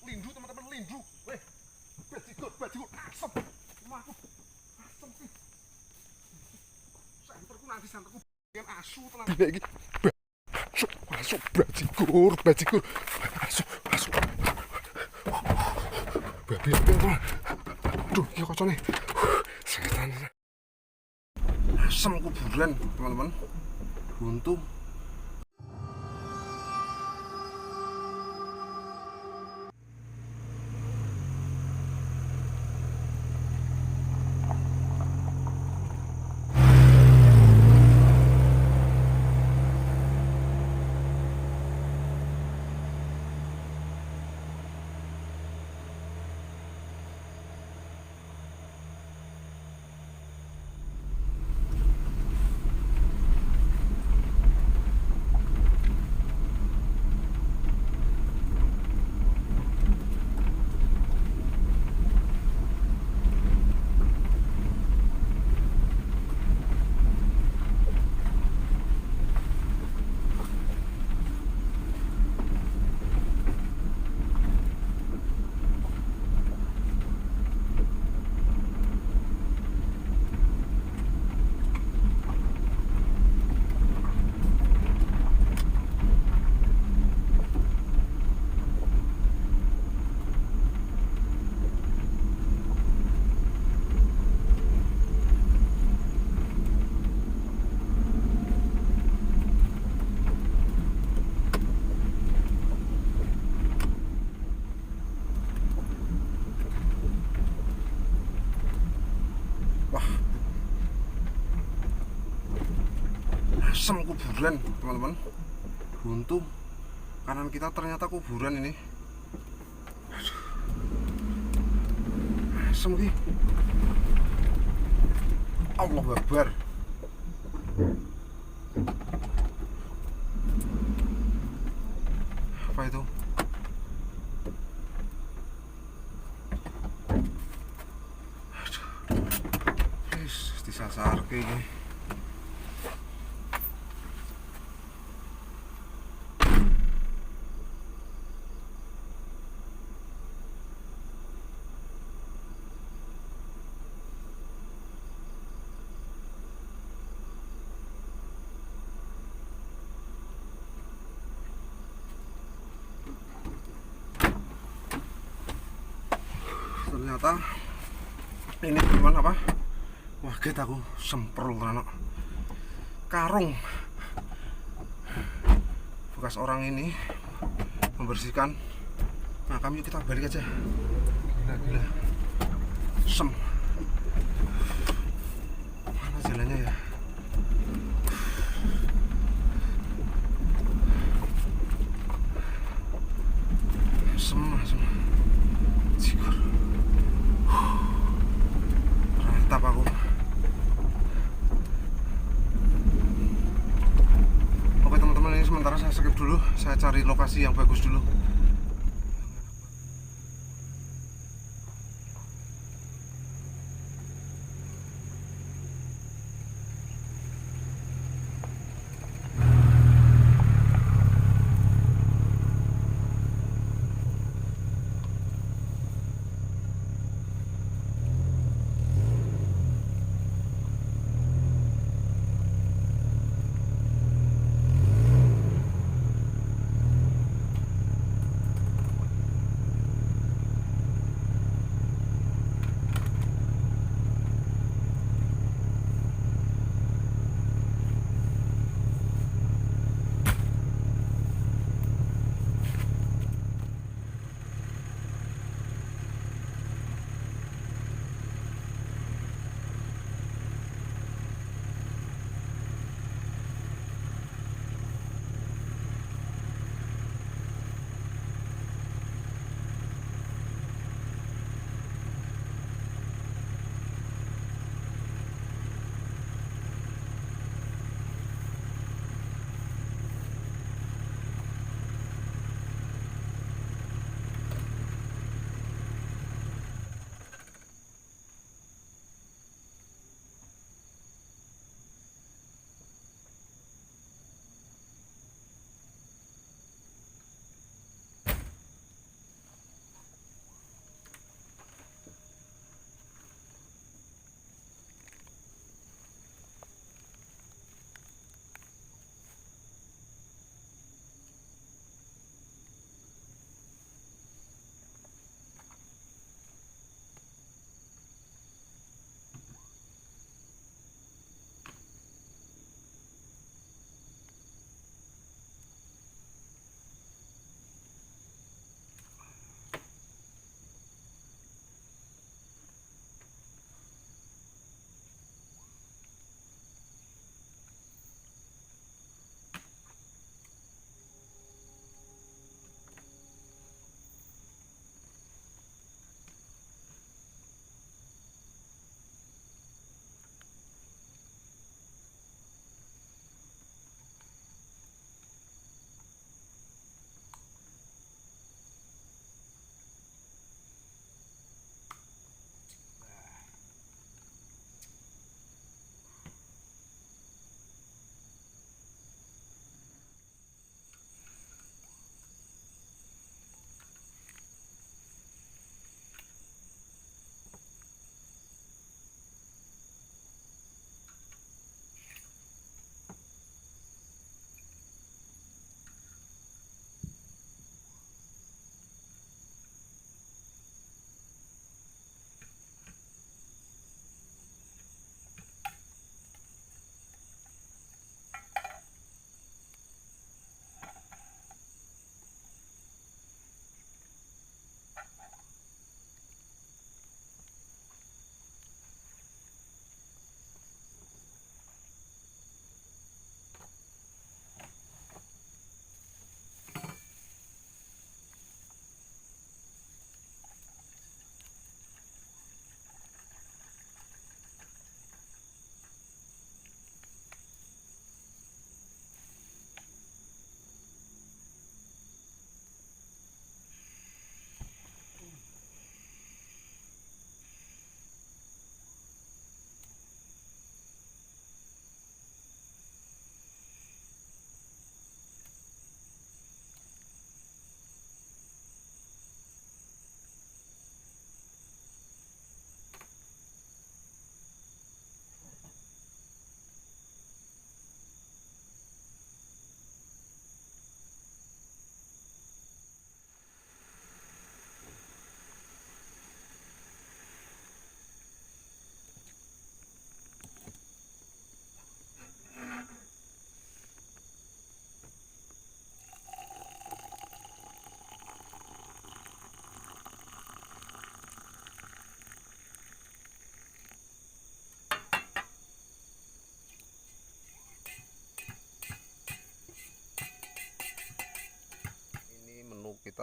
lindu teman-teman, lindu. Weh, bajigur, asem. Rumahku asem sih. Senterku nanti senterku dengan asu tenang. Bina iki. Masuk bajigur. Masuk. Babi teman. Aduh, iki kocone. Setan. Asem kuburan, teman-teman. Buntu. Asem kuburan, teman-teman. Buntu. Kanan kita ternyata kuburan ini. Aduh. Asem ki. Allah Akbar. Apa itu? Aduh. Disasar kayak gini. Ternyata ini teman apa? Wah, kita aku semprol anak karung bekas orang ini membersihkan makam. Yuk kita balik aja. Gila sem. Mana jalannya ya? Semua cikur. Ratap aku. Oke teman-teman, ini sementara saya skip dulu. Saya cari lokasi yang bagus dulu.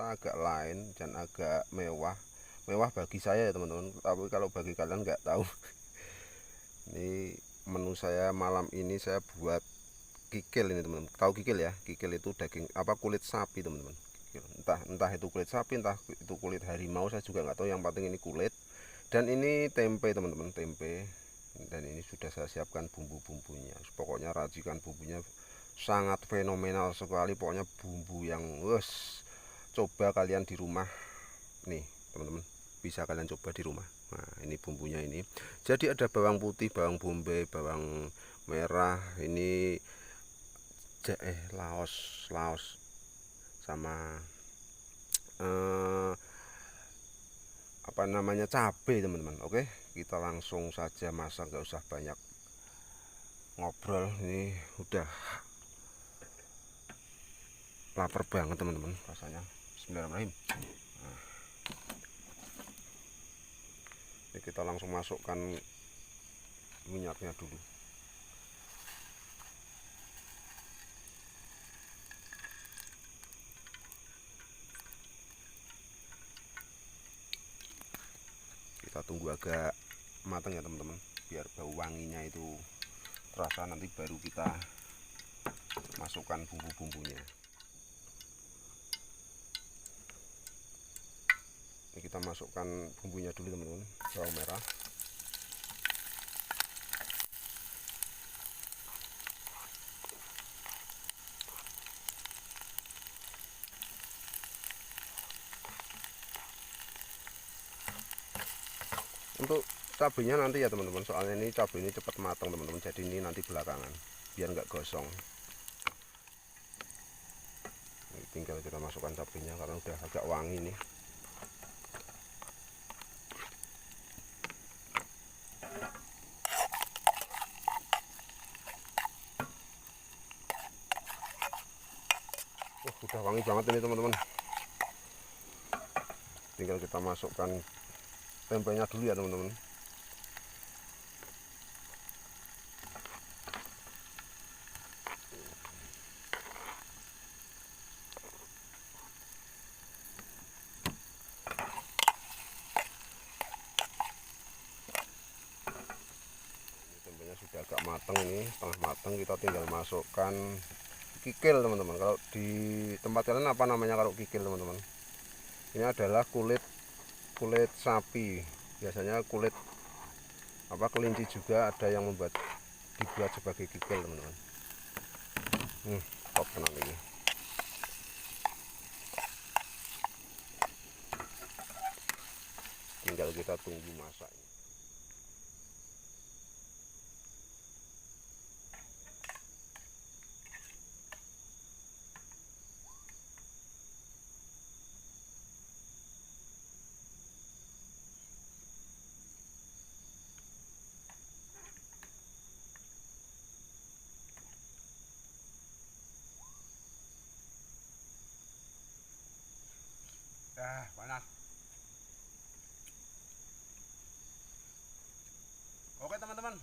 rasa agak lain dan agak mewah bagi saya ya teman-teman, tapi kalau bagi kalian nggak tahu. Ini menu saya malam ini, saya buat kikil ini teman-teman. Tahu kikil ya? Kikil itu daging kulit sapi teman-teman. Entah itu kulit sapi, entah itu kulit harimau, saya juga nggak tahu, yang penting ini kulit. Dan ini tempe teman-teman, tempe. Dan ini sudah saya siapkan bumbu-bumbunya. Pokoknya racikan bumbunya sangat fenomenal sekali, pokoknya bumbu yang coba kalian di rumah nih teman-teman, bisa kalian coba di rumah. Nah ini bumbunya ini, jadi ada bawang putih, bawang bombay, bawang merah, ini laos sama apa namanya, cabai teman-teman. Oke, kita langsung saja masak, nggak usah banyak ngobrol, ini udah lapar banget teman-teman rasanya. Bismillahirrahmanirrahim. Nah, ini kita langsung masukkan minyaknya dulu. Kita tunggu agak matang ya teman-teman, biar bau wanginya itu terasa, nanti baru kita masukkan bumbu-bumbunya. Ini kita masukkan bumbunya dulu teman-teman, bawang merah, untuk cabenya nanti ya teman-teman, soalnya ini cabai ini cepat matang teman-teman, jadi ini nanti belakangan biar nggak gosong. Ini tinggal kita masukkan cabenya karena udah agak wangi nih. Udah wangi banget ini teman-teman, tinggal kita masukkan tempenya dulu ya teman-teman. Tempenya sudah agak matang, ini setengah matang, kita tinggal masukkan kikil teman-teman. Kalau di tempat kalian apa namanya kalau kikil teman-teman? Ini adalah kulit sapi, biasanya kulit kelinci juga ada yang dibuat sebagai kikil teman-teman. Top tenang ini. Tinggal kita tunggu masaknya. Panas. Oke teman-teman,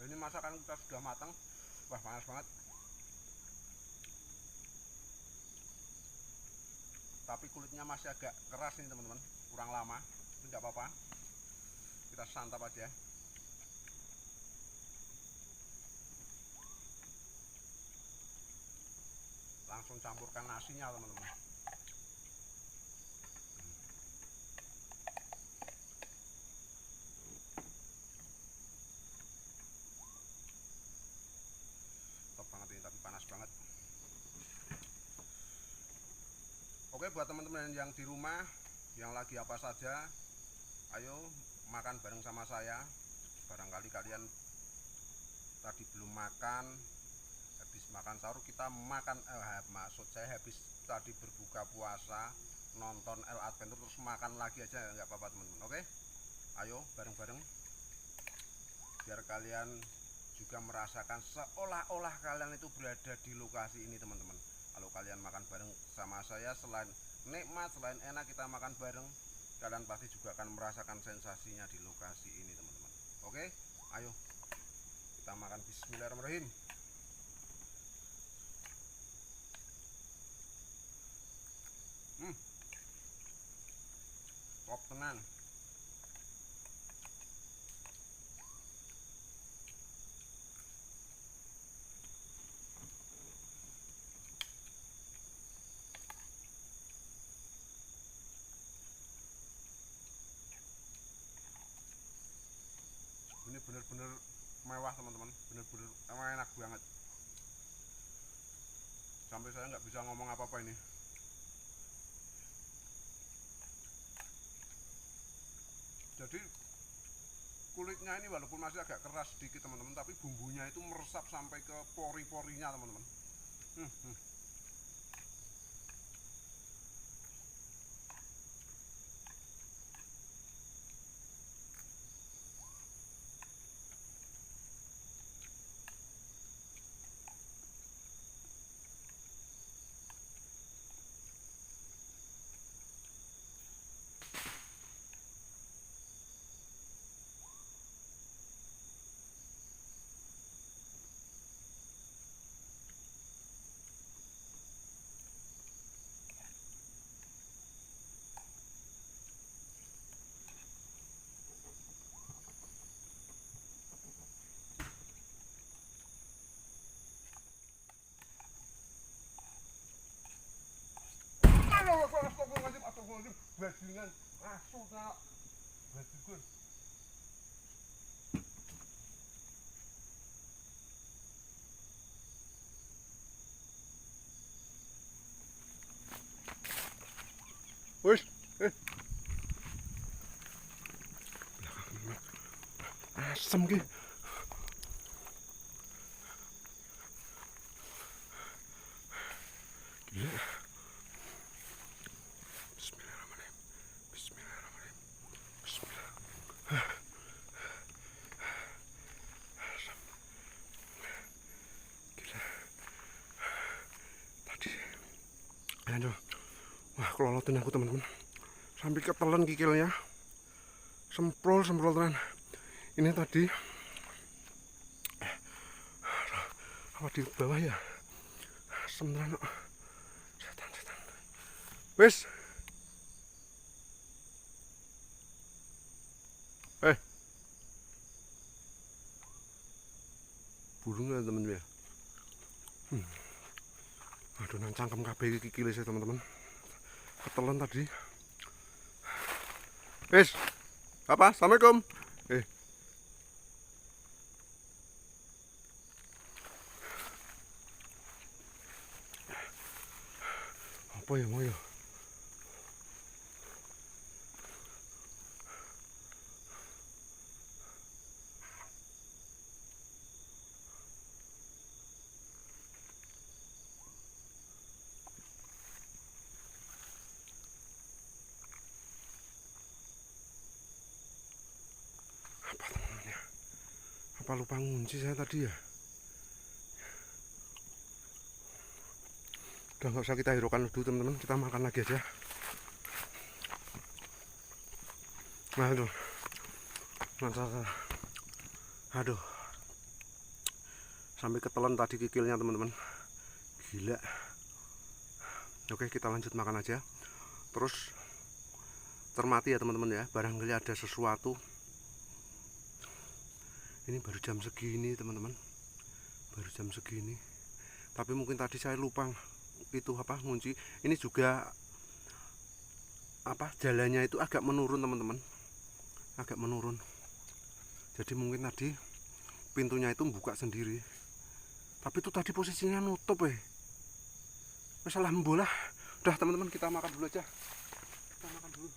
ini masakan kita sudah matang. Wah, panas banget. Tapi kulitnya masih agak keras nih teman-teman, kurang lama. Tidak apa-apa, kita santap aja. Langsung campurkan nasinya teman-teman. Top banget ini, tapi panas banget. Oke, buat teman-teman yang di rumah yang lagi apa saja, ayo makan bareng sama saya. Barangkali kalian tadi belum makan, habis makan sahur kita makan, maksud saya habis tadi berbuka puasa nonton El Adventure terus makan lagi aja, nggak apa-apa teman-teman. Oke, ayo bareng-bareng biar kalian juga merasakan seolah-olah kalian itu berada di lokasi ini teman-teman. Kalau kalian makan bareng sama saya, selain nikmat, selain enak kita makan bareng, kalian pasti juga akan merasakan sensasinya di lokasi ini teman-teman. Oke, ayo kita makan. Bismillahirrahmanirrahim. tenan. Ini bener-bener mewah teman-teman, bener-bener enak banget. Sampai saya nggak bisa ngomong apa-apa ini. Jadi kulitnya ini walaupun masih agak keras sedikit teman-teman, tapi bumbunya itu meresap sampai ke pori-porinya teman-teman. Astagfirullahaladzim, bajingan, asu tak, bajingan. Wis, asem ki. Gila. Bismillahirrahmanirrahim. Bismillahirrahmanirrahim. Bismillah. Gila. Tadi. Aduh. Wah, kelolotin aku teman-teman. Sampai ketelan kikilnya. Semprol tenan. Ini tadi apa di bawah ya? Sebenarnya setan. Wes. Burung ya teman-teman ya. Aduh, nang cangkem kabeh iki kikile saya teman-teman. Ketelan tadi. Wes. Apa? Assalamualaikum. Apa ya mau ya? Apa teman-teman ya? Apa lupa ngunci saya tadi ya? Udah nggak usah kita hiraukan dulu teman-teman, kita makan lagi aja. Aduh, aduh, sampai ketelan tadi kikilnya teman-teman. Gila. Oke, kita lanjut makan aja. Terus cermati ya teman-teman ya, barangkali ada sesuatu. Ini baru jam segini teman-teman, baru jam segini. Tapi mungkin tadi saya lupa itu apa ngunci. Ini juga apa jalannya itu agak menurun teman-teman, agak menurun. Jadi mungkin tadi pintunya itu buka sendiri. Tapi itu tadi posisinya nutup salah bola. Udah teman-teman, kita makan dulu aja. Kita makan dulu.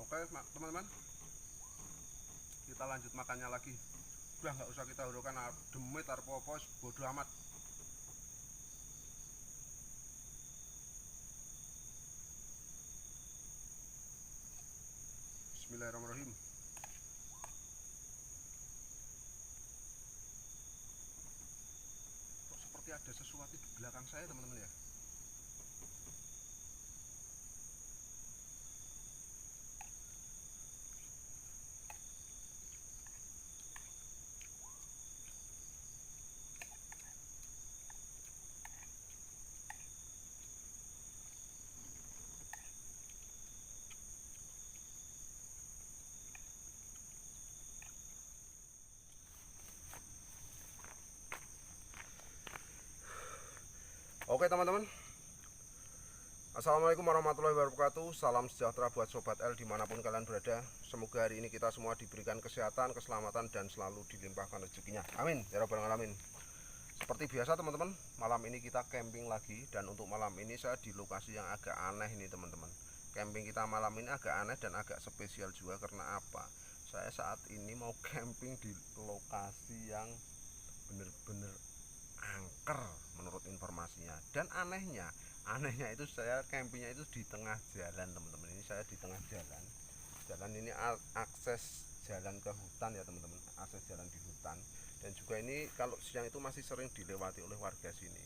Oke teman-teman, kita lanjut makannya lagi. Udah nggak usah kita hiraukan demit arpopos bodoh amat. Bismillahirrahmanirrahim. Kok seperti ada sesuatu di belakang saya teman-teman ya. Oke teman-teman, assalamualaikum warahmatullahi wabarakatuh. Salam sejahtera buat Sobat L dimanapun kalian berada. Semoga hari ini kita semua diberikan kesehatan, keselamatan, dan selalu dilimpahkan rezekinya. Amin ya rabbal alamin. Seperti biasa teman-teman, malam ini kita camping lagi. Dan untuk malam ini saya di lokasi yang agak aneh ini teman-teman. Camping kita malam ini agak aneh dan agak spesial juga. Karena apa? Saya saat ini mau camping di lokasi yang bener-bener angker menurut informasinya. Dan anehnya itu saya campingnya itu di tengah jalan teman-teman. Ini saya di tengah jalan ini akses jalan ke hutan ya teman-teman, akses jalan di hutan. Dan juga ini kalau siang itu masih sering dilewati oleh warga sini.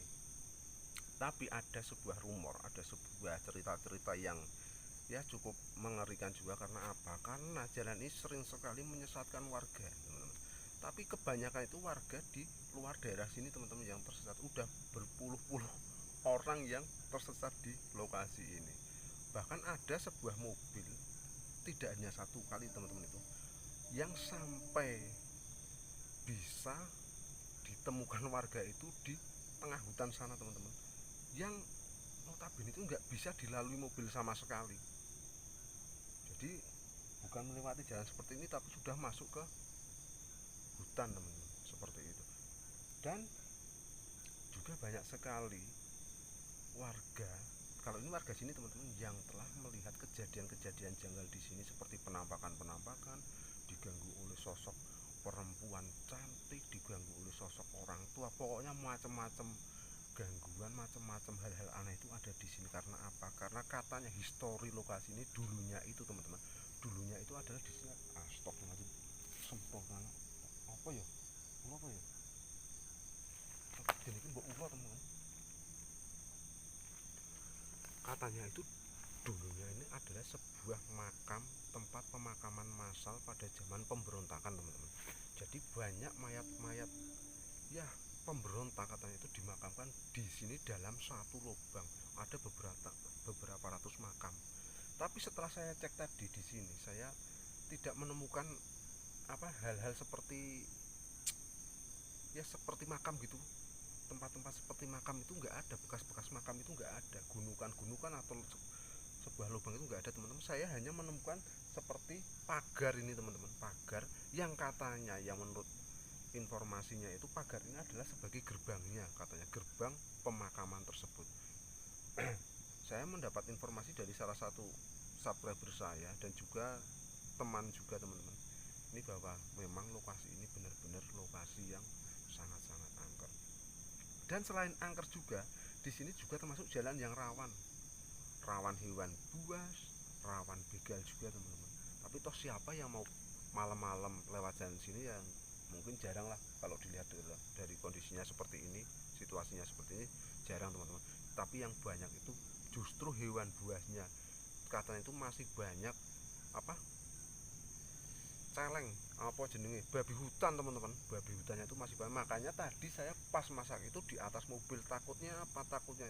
Tapi ada sebuah rumor, ada sebuah cerita-cerita yang ya cukup mengerikan juga. Karena apa? Karena jalan ini sering sekali menyesatkan warga teman-teman. Tapi kebanyakan itu warga di luar daerah sini teman-teman yang tersesat. Udah berpuluh-puluh orang yang tersesat di lokasi ini. Bahkan ada sebuah mobil, tidak hanya satu kali teman-teman itu, yang sampai bisa ditemukan warga itu di tengah hutan sana teman-teman. Yang notabene itu nggak bisa dilalui mobil sama sekali. Jadi bukan melewati jalan seperti ini, tapi sudah masuk ke hutan teman-teman, seperti itu. Dan juga banyak sekali warga, kalau ini warga sini teman-teman, yang telah melihat kejadian-kejadian janggal di sini, seperti penampakan-penampakan, diganggu oleh sosok perempuan cantik, diganggu oleh sosok orang tua, pokoknya macam-macam gangguan, macam-macam hal-hal aneh itu ada di sini. Karena apa? Karena katanya histori lokasi ini dulunya itu teman-teman, dulunya itu adalah di sini. Astagfirullahaladzim, semprot apa ya? Apa ya? Jadi mbok ulo teman-teman. Katanya itu dulunya ini adalah sebuah makam, tempat pemakaman massal pada zaman pemberontakan teman-teman. Jadi banyak mayat-mayat ya pemberontak katanya itu dimakamkan di sini dalam satu lubang. Ada beberapa ratus makam. Tapi setelah saya cek tadi di sini, saya tidak menemukan hal-hal seperti ya seperti makam gitu. Tempat-tempat seperti makam itu nggak ada, bekas-bekas makam itu nggak ada, gundukan atau sebuah lubang itu nggak ada teman-teman. Saya hanya menemukan seperti pagar ini teman-teman, pagar yang katanya, yang menurut informasinya itu pagar ini adalah sebagai gerbangnya, katanya gerbang pemakaman tersebut. Saya mendapat informasi dari salah satu subscriber saya dan juga teman juga teman-teman, ini bahwa memang lokasi ini benar-benar lokasi yang sangat-sangat angker. Dan selain angker juga, di sini juga termasuk jalan yang rawan hewan buas, rawan begal juga teman-teman. Tapi toh siapa yang mau malam-malam lewat jalan sini, yang mungkin jarang lah kalau dilihat dari kondisinya seperti ini, situasinya seperti ini, jarang teman-teman. Tapi yang banyak itu justru hewan buasnya. Katanya itu masih banyak celeng, jenenge, babi hutan teman-teman. Babi hutannya itu masih banyak. Makanya tadi saya pas masak itu di atas mobil, takutnya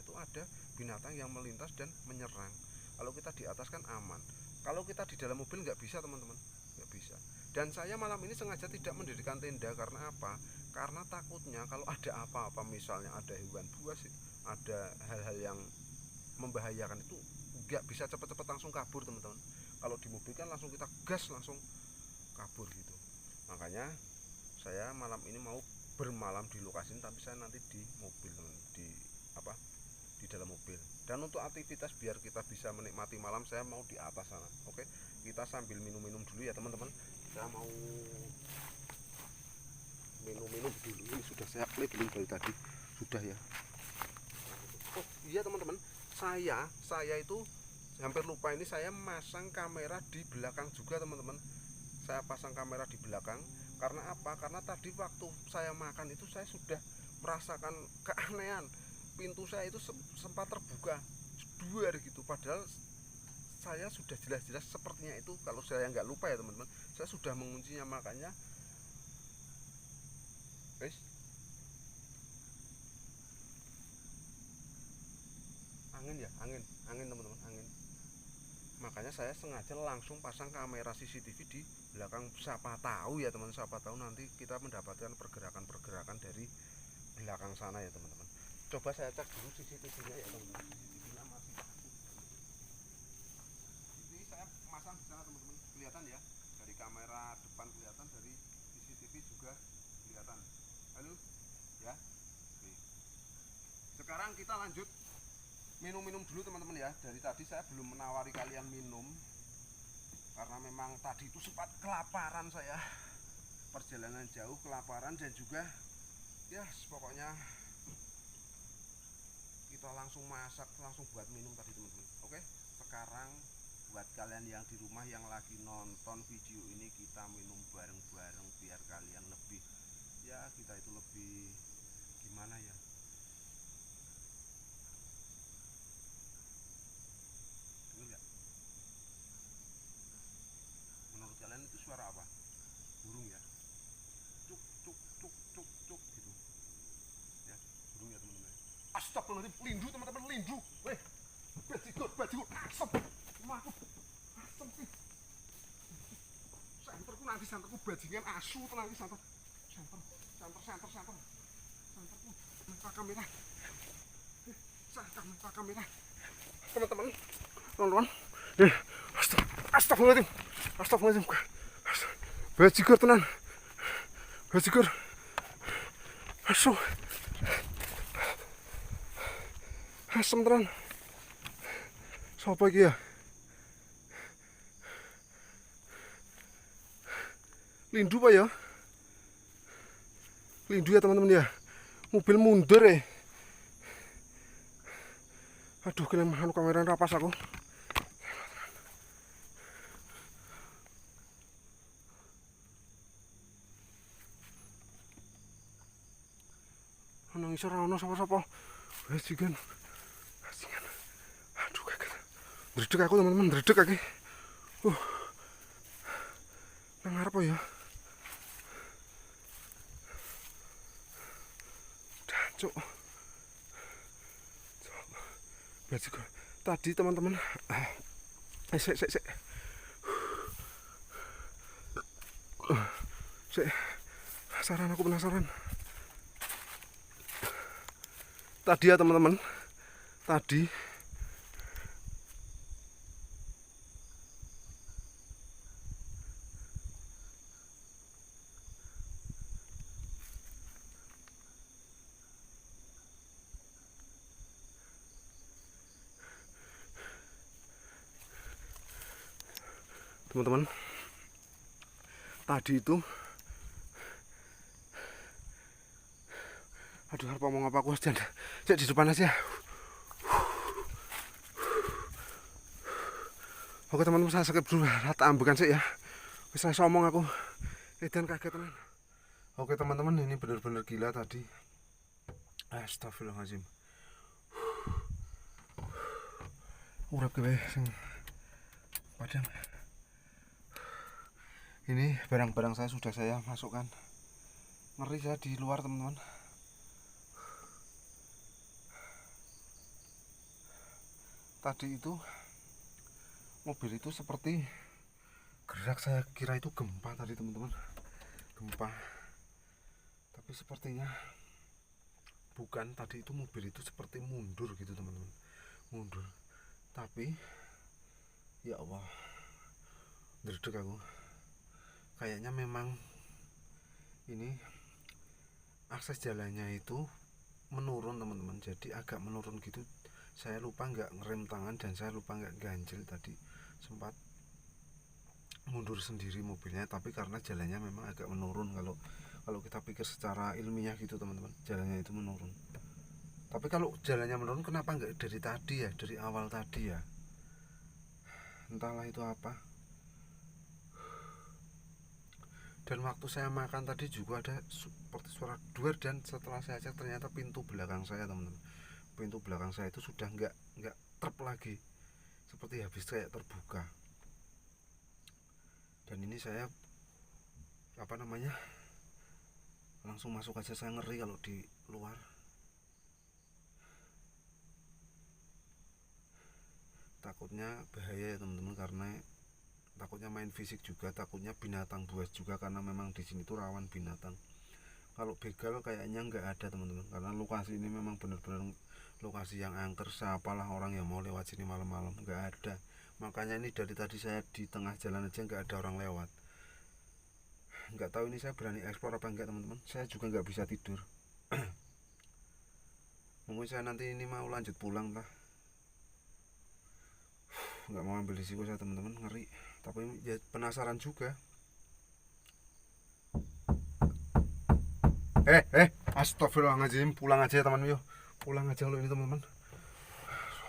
itu ada binatang yang melintas dan menyerang. Kalau kita di atas kan aman, kalau kita di dalam mobil nggak bisa teman-teman, nggak bisa. Dan saya malam ini sengaja tidak mendirikan tenda. Karena apa? Karena takutnya kalau ada apa-apa, misalnya ada hewan buas, ada hal-hal yang membahayakan, itu nggak bisa cepet-cepet langsung kabur teman-teman. Kalau di mobil kan langsung kita gas, langsung kabur gitu. Makanya saya malam ini mau bermalam di lokasi ini, tapi saya nanti di mobil teman, di dalam mobil. Dan untuk aktivitas biar kita bisa menikmati malam, saya mau di atas sana. Oke, kita sambil minum-minum dulu ya teman-teman. Saya mau minum-minum dulu. Ini sudah saya play belum dari tadi? Sudah ya. Oh iya teman-teman, saya itu hampir lupa, ini saya masang kamera di belakang juga teman-teman. Saya pasang kamera di belakang karena apa? Karena tadi waktu saya makan itu saya sudah merasakan keanehan. Pintu saya itu sempat terbuka dua gitu, padahal saya sudah jelas-jelas sepertinya itu, kalau saya nggak lupa ya teman-teman, saya sudah menguncinya. Makanya guys, angin teman-teman, angin. Makanya saya sengaja langsung pasang kamera CCTV di belakang. Siapa tahu ya teman, siapa tahu nanti kita mendapatkan pergerakan-pergerakan dari belakang sana ya teman-teman. Coba saya cek dulu CCTV-nya ya teman-teman. CCTV-nya masih bagus. Ini saya masang di sana teman-teman, kelihatan ya, dari kamera depan kelihatan, dari CCTV juga kelihatan. Halo ya. Oke. Sekarang kita lanjut minum-minum dulu teman-teman ya. Dari tadi saya belum menawari kalian minum karena memang tadi itu sempat kelaparan saya, perjalanan jauh, kelaparan, dan juga ya pokoknya kita langsung masak, langsung buat minum tadi teman-teman. Oke, sekarang buat kalian yang di rumah yang lagi nonton video ini, kita minum bareng-bareng biar kalian lebih, ya kita itu lebih gimana ya, dengar nggak? Menurut kalian itu suara apa? Burung ya? Cuk cuk cuk cuk cuk gitu ya, burung ya teman-teman. Astagfirullahaladzim, lindu teman-teman, lindu. Weh, bajigur, asem. Maaf, asem sih. Senterku nanti, senterku bajingan asu tenang iki senter. Senterku. Muka kamera. Muka kamera. Teman-teman, teman-teman. Astagfirullahaladzim. Bajigur tenan. Bajigur. Asu. Asem tenan. Sapa iki ya? Lindu pak ya? Lindu ya teman-teman ya. Mobil mundur ya. Aduh, kelemahan kamera rapas aku. Nang isor ana sapa-sapa. Bajingan. Aduh, kaget. Ndredeg aku teman-teman, ndredeg aku. Nang ngarep ya. Cuk. Bajigur. Tadi teman-teman. Sik. Aku penasaran. Tadi ya teman-teman. Tadi teman-teman, tadi itu, aduh, harus ngomong apa aku, saya di depan aja. Oke teman-teman, saya skip dulu, rata ambekan sih ya. Bisa ngomong aku, dan kaget teman. Oke teman-teman, ini benar-benar gila tadi. Astagfirullahaladzim. Urap gue sing padang. Ini barang-barang saya sudah saya masukkan. Ngeri saya di luar teman-teman. Tadi itu mobil itu seperti gerak, saya kira itu gempa tadi teman-teman. Gempa. Tapi sepertinya bukan, tadi itu mobil itu seperti mundur gitu teman-teman. Mundur. Tapi ya Allah, ndredeg aku. Kayaknya memang ini akses jalannya itu menurun teman-teman, jadi agak menurun gitu. Saya lupa nggak ngerem tangan dan saya lupa nggak ganjil tadi, sempat mundur sendiri mobilnya. Tapi karena jalannya memang agak menurun, kalau kita pikir secara ilmiah gitu teman-teman, jalannya itu menurun. Tapi kalau jalannya menurun, kenapa nggak dari tadi ya, dari awal tadi ya? entahlah itu apa. Dan waktu saya makan tadi juga ada seperti suara duer, dan setelah saya cek ternyata pintu belakang saya, teman-teman. Pintu belakang saya itu sudah nggak trep lagi, seperti habis kayak terbuka. Dan ini saya langsung masuk aja, saya ngeri kalau di luar. Takutnya bahaya ya teman-teman, karena takutnya main fisik juga, takutnya binatang buas juga, karena memang di sini tuh rawan binatang. Kalau begal kayaknya nggak ada teman-teman, karena lokasi ini memang benar-benar lokasi yang angker. Siapalah orang yang mau lewat sini malam-malam, nggak ada. Makanya ini dari tadi saya di tengah jalan aja nggak ada orang lewat. Nggak tahu ini saya berani eksplor apa enggak teman-teman, saya juga nggak bisa tidur. Mungkin saya nanti ini mau lanjut pulang lah, nggak mau ambil risiko saya teman-teman, ngeri. Tapi ya penasaran juga. Astagfirullahaladzim, pulang aja ya teman, yuk pulang aja lo ini teman-teman.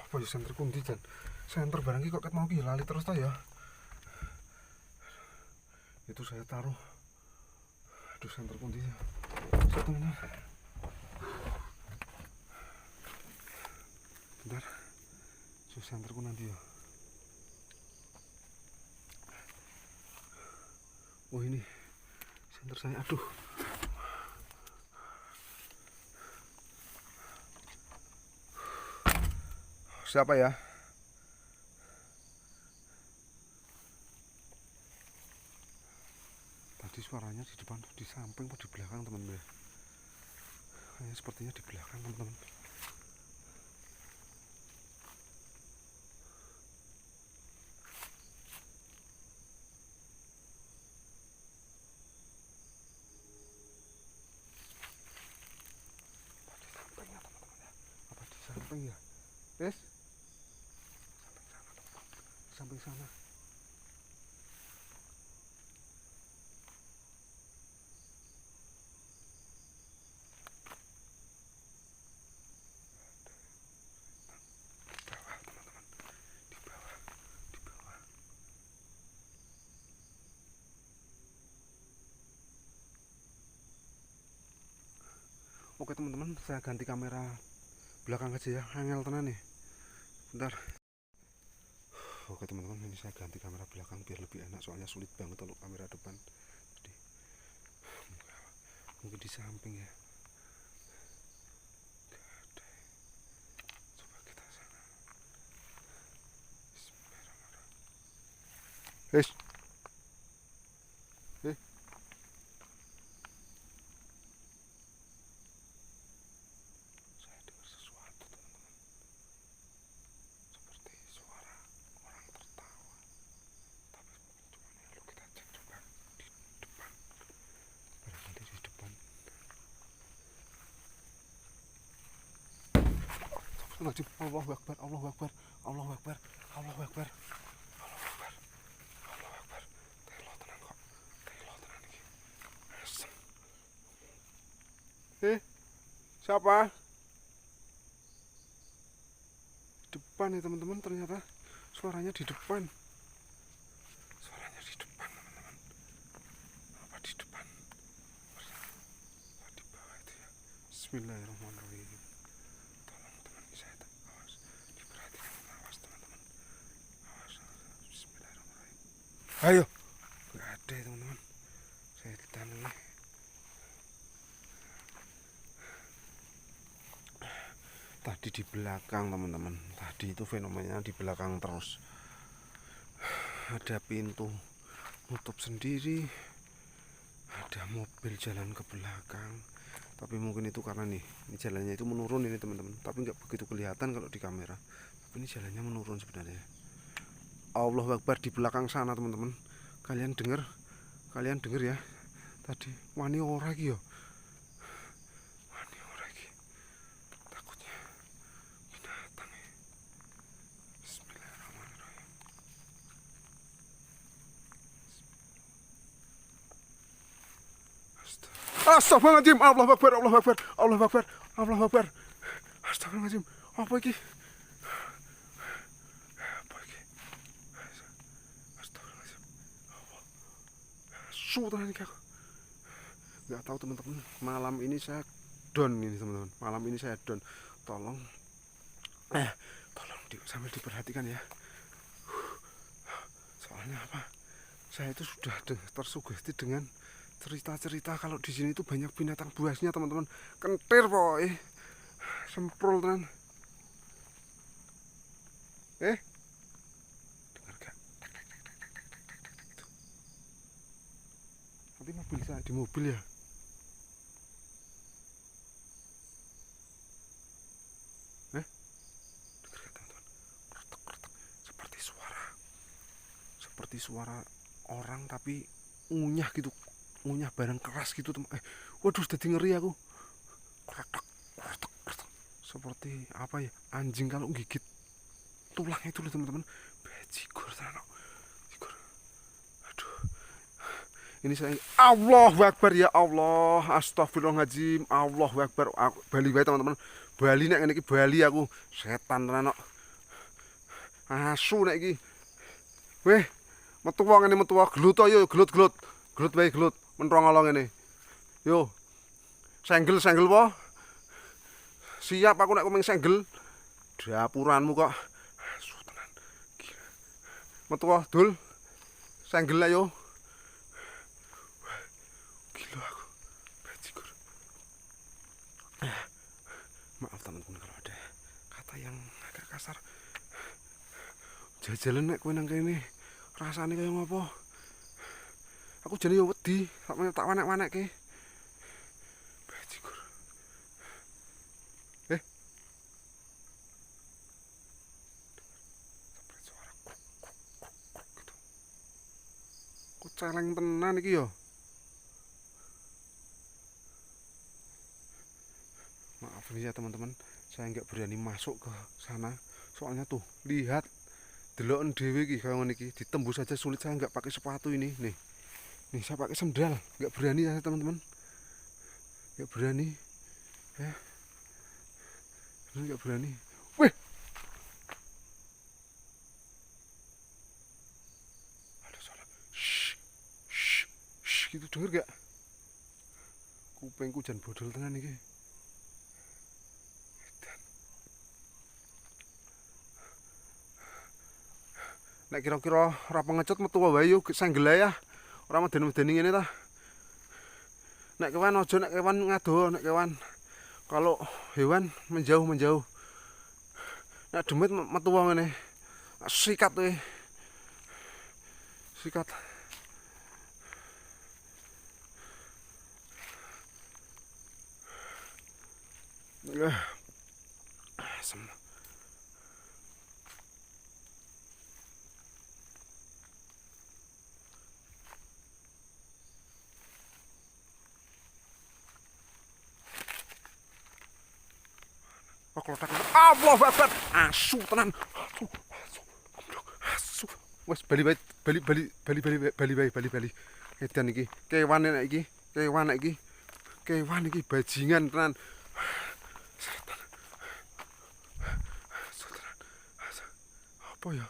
Apa ya senter kunci dan senter barang kok ket mau ki lali terus ta ya. Itu saya taruh. Aduh senter kunci ya. Teman-teman. Bentar. Senterku nanti ya. Oh ini senter saya, aduh. Siapa ya? Tadi suaranya di depan, di samping atau di belakang teman-teman. Kayaknya sepertinya di belakang teman-teman. Samping ya, Des? Samping sana. Di bawah. Oke teman-teman, saya ganti kamera belakang aja ya, angel tenan nih. Bentar. Oke teman-teman, ini saya ganti kamera belakang biar lebih enak, soalnya sulit banget untuk kamera depan. Jadi mungkin di samping ya. Coba kita sana. Bismillahirrahmanirrahim. Saya dengar sesuatu teman-teman, seperti suara orang tertawa. Tapi cuma ini, lalu kita cek coba di depan. Barangkali di depan. Allahu Akbar, Allahu Akbar, Allahu Akbar, Allahu Akbar, Allahu Akbar, Allahu Akbar. Telo tenan kok, telo tenan iki. Asem. Siapa? Depan ya teman-teman, ternyata suaranya di depan. Suaranya di depan teman-teman. Apa di depan? Apa di bawah itu ya? Bismillahirrahmanirrahim. Tolong teman, saya awas, diperhatikan, awas teman-teman, awas. Bismillahirrahmanirrahim. Ayo, nggak ada ya teman-teman. Saya ditahan nih. Tadi di belakang teman-teman, tadi itu fenomenanya di belakang terus. Ada pintu nutup sendiri, ada mobil jalan ke belakang. Tapi mungkin itu karena nih, ini jalannya itu menurun ini teman-teman. Tapi nggak begitu kelihatan kalau di kamera. Tapi ini jalannya menurun sebenarnya. Allahu Akbar di belakang sana teman-teman. Kalian dengar ya. Tadi wani ora iki ya. Wani ora iki. Takutnya binatang ya. Bismillahirrahmanirrahim. Astagfirullahaladzim, Allahu Akbar, Allahu Akbar, Allahu Akbar, Allahu Akbar. Astagfirullahaladzim, apa iki? Apa iki? asu tenan iki aku. Nggak tahu teman-teman, malam ini saya down ini teman-teman. Malam ini saya down. Tolong sambil diperhatikan ya. Soalnya apa? Saya itu sudah tersugesti dengan cerita-cerita kalau di sini itu banyak binatang buasnya teman-teman. Kentir boy, semprol tenan. Dengar gak? Nanti mobil saya di mobil ya. Dengar gak teman-teman? Kretek-kretek seperti suara orang tapi ngunyah gitu, ngunyah barang keras gitu teman. Waduh, jadi ngeri aku. Kretek, seperti apa ya, anjing kalau gigit tulang itu loh teman-teman. Bajigur tenan. Aduh, ini saya, Allahu Akbar ya Allah, astagfirullahaladzim, Allahu Akbar. Bali wae teman-teman, Bali nek ngene iki Bali aku, setan tenan kok. Asu nek iki. Weh, metu wong ngene, metu gelut ayo, gelut wae, gelut menrong ala ngene. Yo. Senggel po. Siap aku nek komeng senggel. Dapuranmu kok. Asu tenan. Gila. Metu dul. Senggel ayo. Gila aku. Bajigur. Maaf teman-teman kalau ada kata yang agak kasar. Jajalan nek kowe nang kene rasane kaya ngopo? Aku jane yo wedi, tak wanek-wanekke. Bajigur. Seperti suara kruk gitu. Kok celeng tenan iki yo. Maaf nih ya teman-teman, saya nggak berani masuk ke sana. Soalnya tuh, lihat deloken dhewe iki kaya ngene iki, ditembus aja sulit. Saya nggak pakai sepatu ini, nih. Nih saya pakai sendal, nggak berani saya teman-teman. Nggak berani. Ya. Nggak berani. Weh. Ada suara. Shh, gitu denger gak? Kupingku jan bodol tenan iki. Nek kira-kira ora pengecut metu wae yo senggel ya. Ora meden-medeni ngene ta. Nek kewan aja, nek kewan ngado, nek kewan. Kalau hewan menjauh. Nek demit metu wae ngene. Sikat we. Sikat. Asem. Kok klotak. Allahu Akbar. Asu tenan. Asu. Wes bali. Edan iki. Kewan nek iki. Kewan iki bajingan tenan. Setan. Apa ya?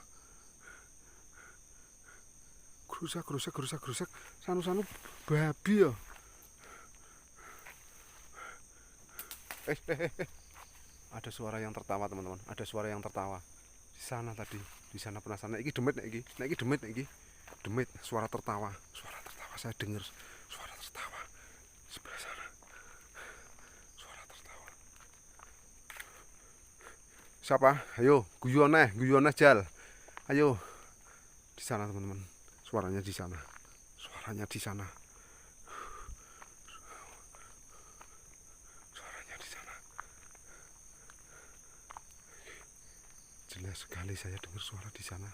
Gerusak. Sanu babi ya. Ada suara yang tertawa teman-teman. Ada suara yang tertawa di sana tadi. Di sana penasaran. Nek iki demit nek iki. Demit. Suara tertawa. Saya dengar suara tertawa sebelah sana. Suara tertawa. Siapa? Ayo, guyoneh jal. Ayo. Di sana teman-teman. Suaranya di sana. Jelas sekali saya dengar suara di sana.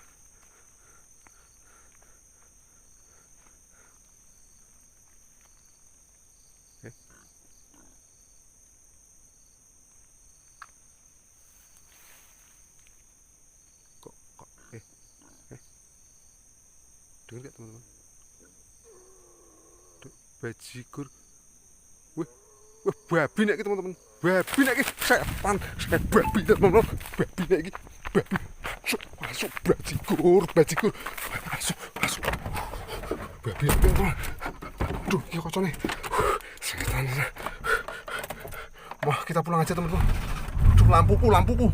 Dengar gak teman-teman? Bajigur. Wah, babi nek iki teman-teman. Babi nek iki setan, babi teman-teman. Babi nek iki. Masuk bajigur. Masuk. Babi teman-teman. Aduh, iya kocone. Setan. Wah, kita pulang aja teman-teman. Aduh, lampuku. Lampu.